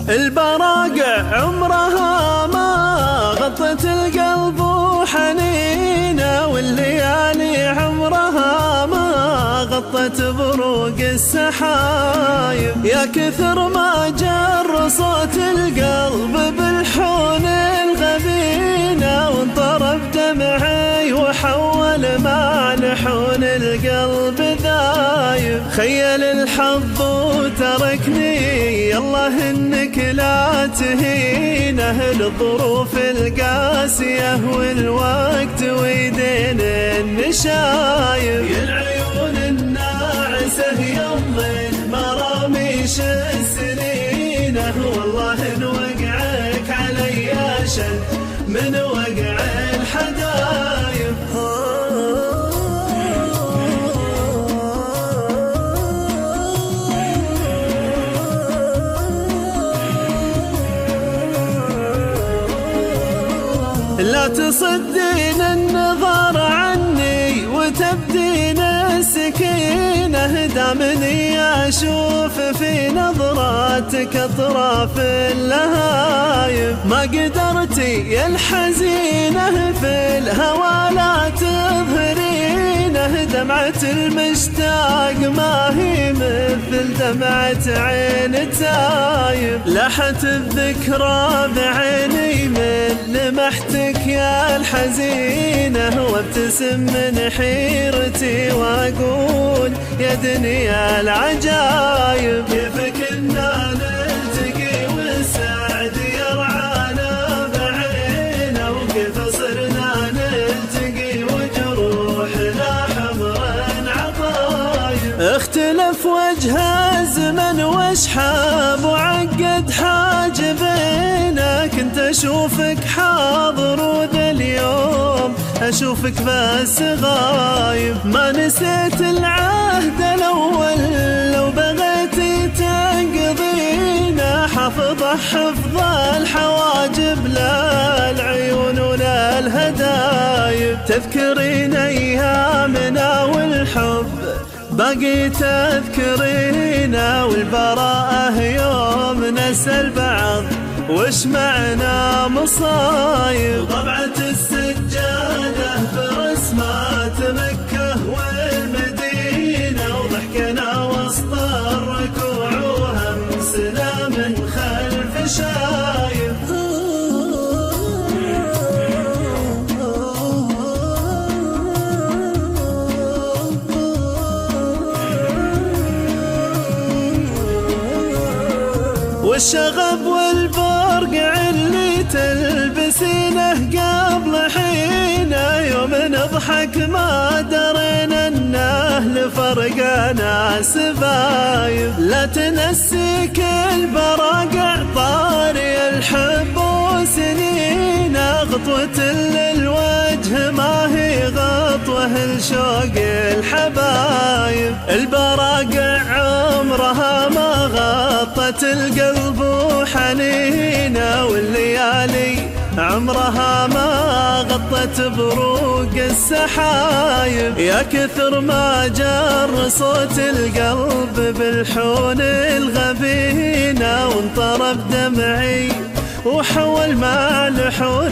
البراقع عمرها ما غطت القلب وحنينه، والليالي عمرها ما غطت بروق السحايب. يا كثر ما جر صوت القلب بالحون الغبينه، وانطرب دمعي وحول ما لحون القلب ذايب. خيل الحظ وتركني الله انك لا تهينه، الظروف القاسية والوقت ويدين النشايب. يا العيون الناعسة يم المراميش السنينه، والله ان وقعك علي اشد من وقع الحدايب. لا تصدين النظر عني وتبدين السكينة، دامني أشوف في نظراتك أطراف اللهايب. ما قدرتي يا الحزينة في الهوى لا تظهرينه، دمعة المشتاق ما هي مثل دمعة عين تايب. لاحت الذكرى بعيني من لمحتك يا الحزينة، وابتسم من حيرتي واقول يا دنيا العجايب. كيف كنا نلتقي والسعد يرعانا بعينه، وكيف صرنا نلتقي وجروحنا حمرا عطايب. اختلف وجه الزمن واشحاب وعقد حاجبينا، كنت اشوفك حاضر وذا اليوم اشوفك بس غايب. ما نسيت العهد الاول لو بغيتي تنقضينا، حافظه حفظ الحواجب لا العيون ولا الهدايب. تذكرين ايامنا والحب باقي تذكرينا، والبراءة يوم نسأل بعض وش معنا مصايب. طبعة السجادة برسمات مكة والمدينة، وضحكنا وسط الركوع وهمسنا من خلف شايب. والشغب والبرقع اللي تلبسينه قبل حينه، يوم نضحك ما درينا انه لفرقنا سبايب. لا تنسيك البراقع طاري الحب وسنينه، غطوة للوجه ما هي غطوة لشوق الحبايب. البراقع عمرها ما غطت القلب وحنينه، والليالي عمرها ما غطت بروق السحايب. يا كثر ما جر صوت القلب بالحون الغبينه، وانطرب دمعي وحول ما لحون